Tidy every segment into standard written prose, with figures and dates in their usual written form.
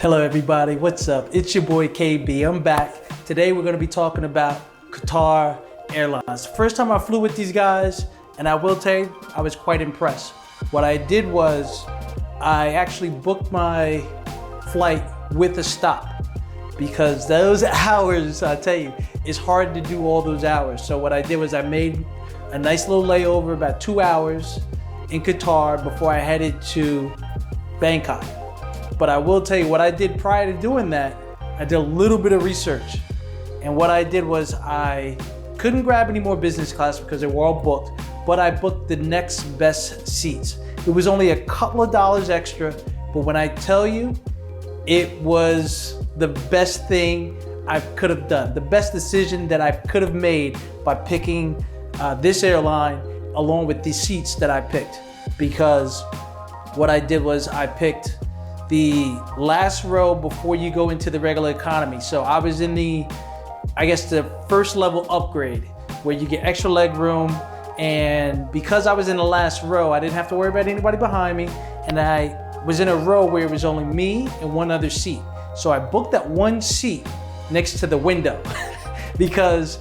Hello everybody, what's up? It's your boy KB, I'm back. Today we're gonna be talking about Qatar Airlines. First time I flew with these guys, and I will tell you, I was quite impressed. What I did was, I actually booked my flight with a stop because those hours, I tell you, it's hard to do all those hours. So what I did was I made a nice little layover, about 2 hours in Qatar before I headed to Bangkok. But I will tell you what I did prior to doing that, I did a little bit of research. And what I did was I couldn't grab any more business class because they were all booked, but I booked the next best seats. It was only a couple of dollars extra, but when I tell you, it was the best thing I could have done, the best decision that I could have made by picking this airline along with the seats that I picked. Because what I did was I picked the last row before you go into the regular economy. So I was in the first level upgrade where you get extra leg room. And because I was in the last row, I didn't have to worry about anybody behind me. And I was in a row where it was only me and one other seat. So I booked that one seat next to the window because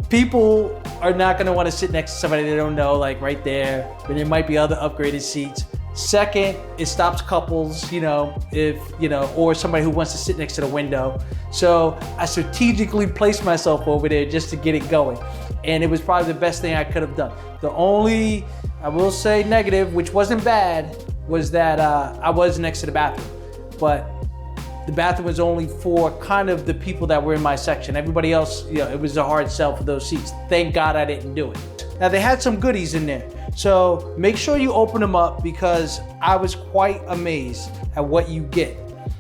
people are not gonna wanna sit next to somebody they don't know, like right there, but there might be other upgraded seats. Second, it stops couples, or somebody who wants to sit next to the window. So I strategically placed myself over there just to get it going. And it was probably the best thing I could have done. The only, I will say, negative, which wasn't bad, was that I was next to the bathroom. But the bathroom was only for kind of the people that were in my section. Everybody else, it was a hard sell for those seats. Thank God I didn't do it. Now they had some goodies in there. So make sure you open them up because I was quite amazed at what you get.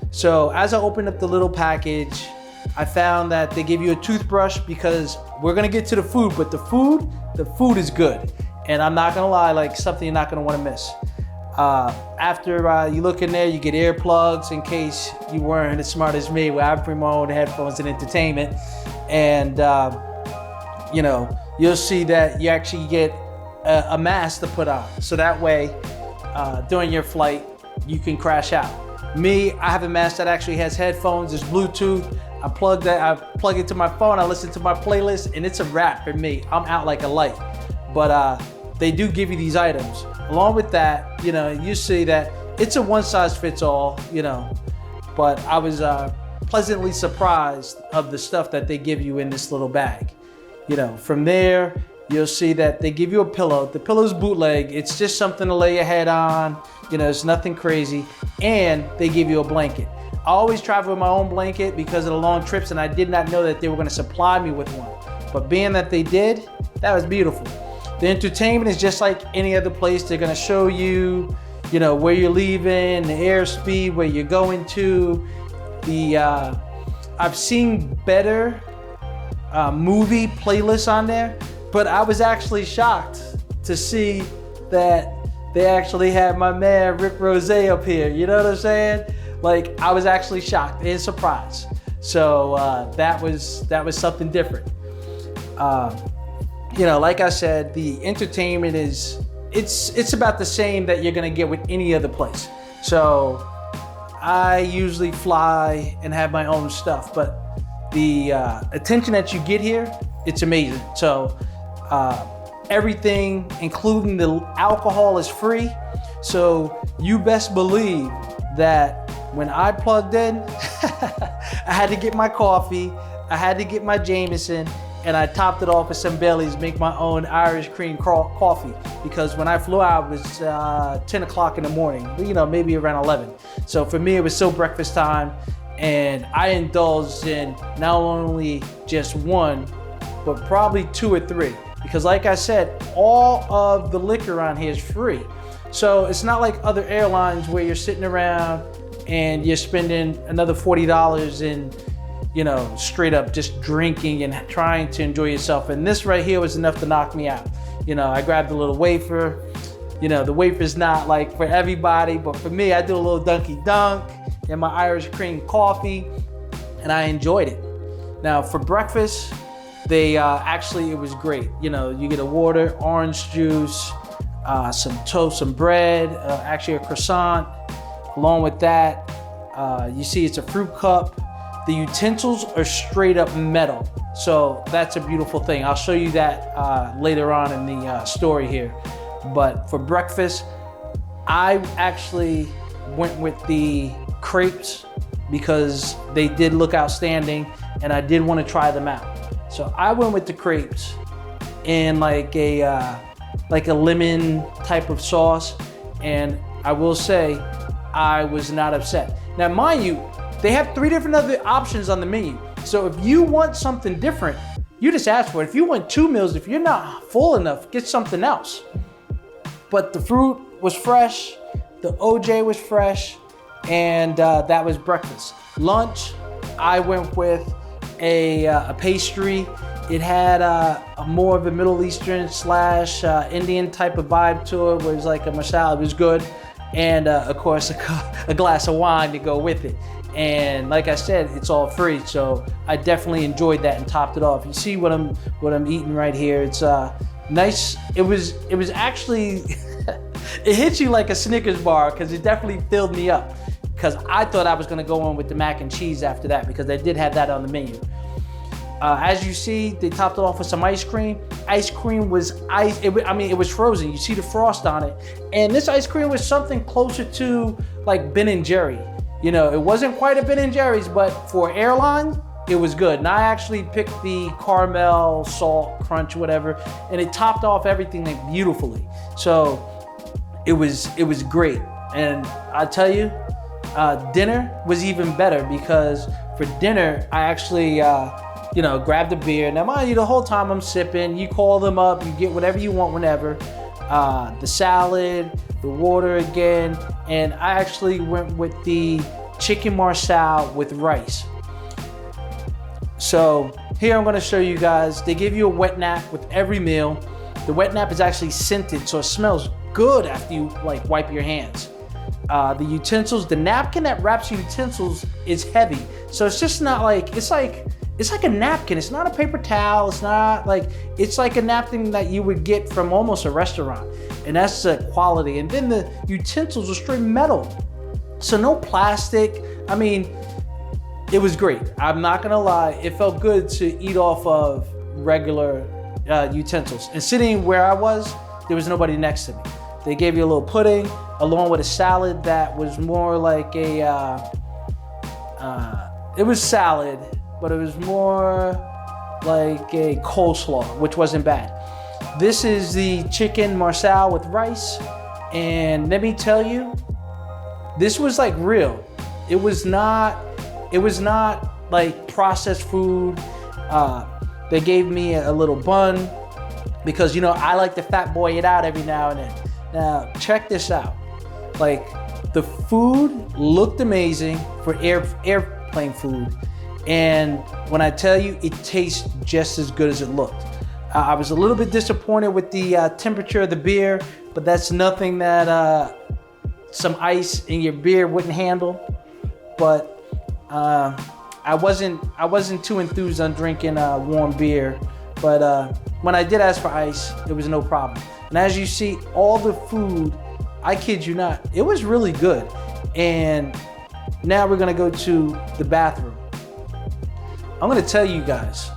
So as I opened up the little package, I found that they give you a toothbrush because we're gonna get to the food, but the food is good. And I'm not gonna lie, like something you're not gonna wanna miss. After you look in there, you get earplugs in case you weren't as smart as me, where I bring my own headphones and entertainment. And you'll see that you actually get a mask to put on. So that way, during your flight, you can crash out. Me, I have a mask that actually has headphones, it's Bluetooth. I plug it to my phone, I listen to my playlist, and it's a wrap for me. I'm out like a light. But they do give you these items. Along with that, you see that it's a one size fits all, but I was pleasantly surprised of the stuff that they give you in this little bag. From there, you'll see that they give you a pillow. The pillow's bootleg. It's just something to lay your head on. It's nothing crazy. And they give you a blanket. I always travel with my own blanket because of the long trips, and I did not know that they were going to supply me with one. But being that they did, that was beautiful. The entertainment is just like any other place. They're going to show you, where you're leaving, the airspeed, where you're going to. I've seen better movie playlists on there. But I was actually shocked to see that they actually had my man Rick Rose up here. You know what I'm saying? Like, I was actually shocked and surprised. So that was something different. Like I said, the entertainment it's about the same that you're gonna get with any other place. So I usually fly and have my own stuff, but the attention that you get here, it's amazing. So. Everything, including the alcohol, is free. So you best believe that when I plugged in, I had to get my coffee, I had to get my Jameson, and I topped it off with some Baileys, make my own Irish cream coffee. Because when I flew out, it was 10 o'clock in the morning, maybe around 11. So for me, it was still breakfast time, and I indulged in not only just one, but probably 2 or 3. Because like I said, all of the liquor on here is free. So it's not like other airlines where you're sitting around and you're spending another $40 in, straight up just drinking and trying to enjoy yourself. And this right here was enough to knock me out. I grabbed a little wafer. The wafer's not like for everybody, but for me, I do a little dunky dunk and my Irish cream coffee, and I enjoyed it. Now for breakfast, it was great. You get a water, orange juice, some toast, some bread, actually a croissant. Along with that, You see it's a fruit cup. The utensils are straight up metal. So that's a beautiful thing. I'll show you that later on in the story here. But for breakfast, I actually went with the crepes because they did look outstanding and I did want to try them out. So I went with the crepes in like a lemon type of sauce, and I will say I was not upset. Now mind you, they have 3 different other options on the menu. So if you want something different, you just ask for it. If you want 2 meals, if you're not full enough, get something else. But the fruit was fresh, the OJ was fresh, and that was breakfast. Lunch, I went with a pastry. It had a more of a Middle Eastern / Indian type of vibe to it. It was like a masala, it was good. And of course, a glass of wine to go with it. And like I said, it's all free, so I definitely enjoyed that and topped it off. You see what I'm eating right here. It's nice. It was actually it hits you like a Snickers bar because it definitely filled me up. Because I thought I was gonna go on with the mac and cheese after that because they did have that on the menu. As you see, they topped it off with some ice cream. Ice cream was ice. It was frozen. You see the frost on it, and this ice cream was something closer to like Ben & Jerry. You know, it wasn't quite a Ben & Jerry's, but for airline, it was good. And I actually picked the caramel, salt, crunch, whatever, and it topped off everything like beautifully. So it was great. And I tell you, dinner was even better because for dinner, I actually, grabbed a beer. Now, mind you, the whole time I'm sipping, you call them up, you get whatever you want whenever. The salad, the water again, and I actually went with the chicken marsala with rice. So here I'm gonna show you guys, they give you a wet nap with every meal. The wet nap is actually scented, so it smells good after you like wipe your hands. The utensils, the napkin that wraps your utensils is heavy. So it's just not like, it's like a napkin. It's not a paper towel. It's like a napkin that you would get from almost a restaurant. And that's the quality. And then the utensils are straight metal. So no plastic. I mean, it was great. I'm not gonna lie. It felt good to eat off of regular utensils. And sitting where I was, there was nobody next to me. They gave you a little pudding along with a salad that was more like it was salad, but it was more like a coleslaw, which wasn't bad. This is the chicken marsala with rice, and let me tell you, this was like real. It was not like processed food. They gave me a little bun because, you know, I like to fat boy it out every now and then. Now, check this out. Like, the food looked amazing for airplane food. And when I tell you, it tastes just as good as it looked. I was a little bit disappointed with the temperature of the beer, but that's nothing that some ice in your beer wouldn't handle. But I wasn't too enthused on drinking warm beer. But when I did ask for ice, it was no problem. And as you see, all the food, I kid you not, it was really good. And now we're gonna go to the bathroom. I'm gonna tell you guys,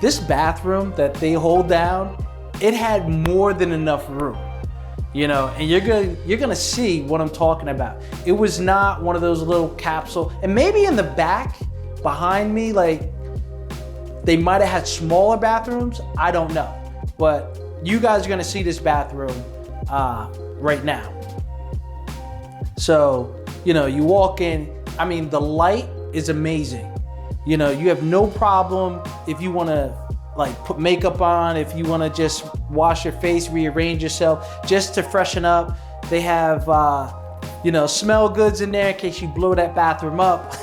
this bathroom that they hold down, it had more than enough room, you know, and you're gonna see what I'm talking about. It was not one of those little capsule, and maybe in the back behind me, like they might have had smaller bathrooms, I don't know. But you guys are gonna see this bathroom right now. So, you know, you walk in, I mean, the light is amazing. You know, you have no problem if you wanna like put makeup on, if you wanna just wash your face, rearrange yourself, just to freshen up. They have, smell goods in there in case you blow that bathroom up,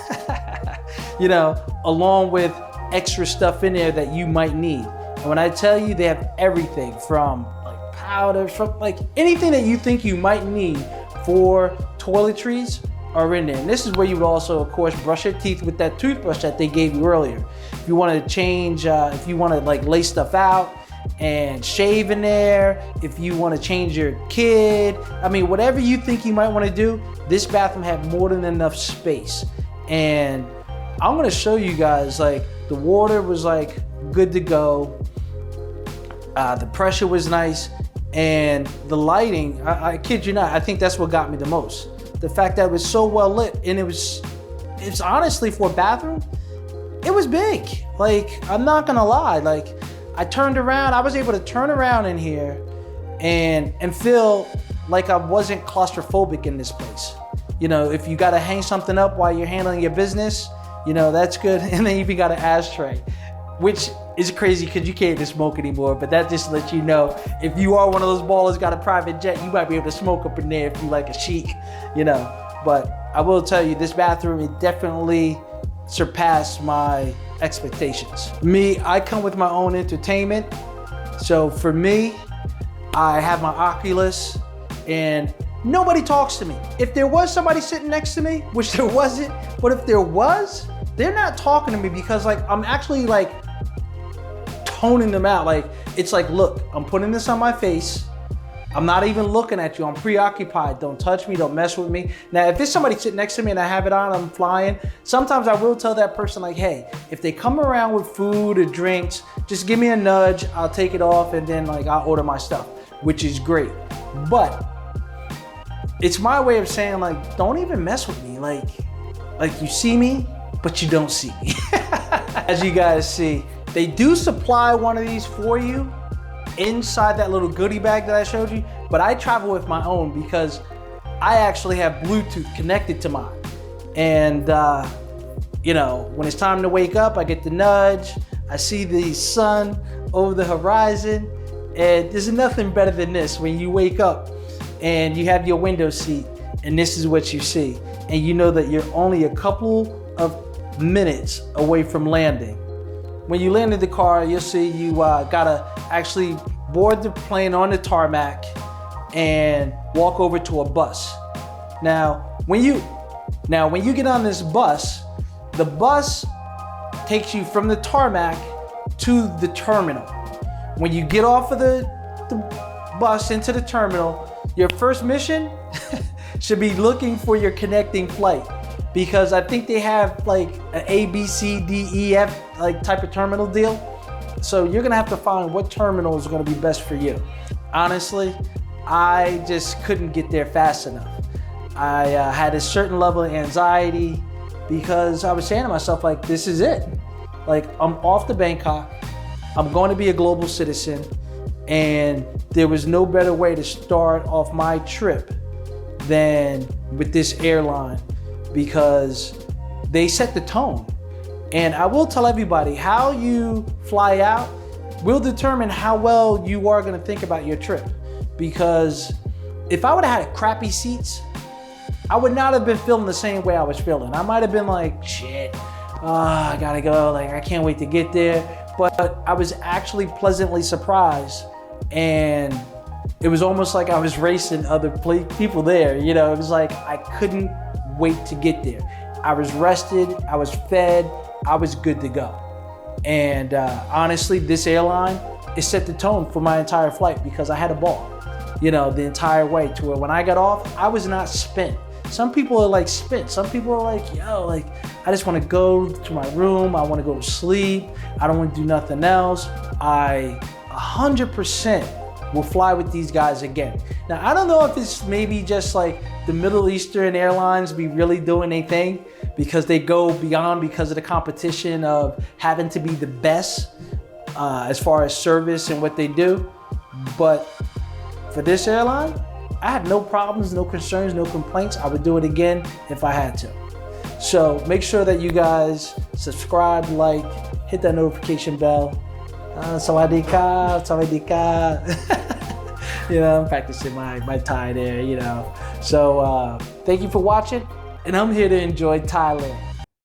you know, along with extra stuff in there that you might need. And when I tell you, they have everything from like powders, from like anything that you think you might need for toiletries are in there. And this is where you would also, of course, brush your teeth with that toothbrush that they gave you earlier. If you want to change, if you want to like lay stuff out, and shave in there, if you want to change your kid, I mean, whatever you think you might want to do, this bathroom had more than enough space. And I'm going to show you guys, like, the water was like good to go. The pressure was nice, and the lighting, I kid you not, I think that's what got me the most. The fact that it was so well lit, and it's honestly, for a bathroom, it was big. Like, I'm not gonna lie, like, I turned around, I was able to turn around in here and feel like I wasn't claustrophobic in this place. You know, if you gotta hang something up while you're handling your business, you know, that's good. And then you even got an ashtray, which is crazy because you can't even smoke anymore, but that just lets you know, if you are one of those ballers, got a private jet, you might be able to smoke up in there if you like a chic, you know. But I will tell you, this bathroom, it definitely surpassed my expectations. Me, I come with my own entertainment. So for me, I have my Oculus and nobody talks to me. If there was somebody sitting next to me, which there wasn't, but if there was, they're not talking to me because, like, I'm actually like toning them out. Like, it's like, look, I'm putting this on my face. I'm not even looking at you. I'm preoccupied. Don't touch me. Don't mess with me. Now, if there's somebody sitting next to me and I have it on, I'm flying, sometimes I will tell that person, like, hey, if they come around with food or drinks, just give me a nudge. I'll take it off and then, like, I'll order my stuff, which is great. But it's my way of saying, like, don't even mess with me. Like you see me, but you don't see me. As you guys see, they do supply one of these for you inside that little goodie bag that I showed you, but I travel with my own because I actually have Bluetooth connected to mine. And you know, when it's time to wake up, I get the nudge, I see the sun over the horizon, and there's nothing better than this when you wake up and you have your window seat and this is what you see. And you know that you're only a couple of minutes away from landing. When you land in the car, you'll see you gotta actually board the plane on the tarmac and walk over to a bus. Now, when you get on this bus, the bus takes you from the tarmac to the terminal. When you get off of the bus into the terminal, your first mission should be looking for your connecting flight, because I think they have like an A, B, C, D, E, F like type of terminal deal. So you're gonna have to find what terminal is gonna be best for you. Honestly, I just couldn't get there fast enough. I had a certain level of anxiety because I was saying to myself, like, this is it. Like, I'm off to Bangkok, I'm going to be a global citizen, and there was no better way to start off my trip than with this airline, because they set the tone. And I will tell everybody, how you fly out will determine how well you are gonna think about your trip. Because if I would've had crappy seats, I would not have been feeling the same way I was feeling. I might've been like, shit, I gotta go, like, I can't wait to get there. But I was actually pleasantly surprised, and it was almost like I was racing other people there. You know, it was like I couldn't wait to get there. I was rested, I was fed, I was good to go. And honestly, this airline, it set the tone for my entire flight because I had a ball, you know, the entire way, to where when I got off, I was not spent. Some people are like spent. Some people are like, yo, like, I just want to go to my room. I want to go to sleep. I don't want to do nothing else. I 100% will fly with these guys again. Now, I don't know if it's maybe just like the Middle Eastern airlines be really doing their thing because they go beyond because of the competition of having to be the best as far as service and what they do. But for this airline, I had no problems, no concerns, no complaints. I would do it again if I had to. So make sure that you guys subscribe, like, hit that notification bell. Sawadee ka, sawadee ka. You know, I'm practicing my Thai there, you know. So thank you for watching, and I'm here to enjoy Thailand.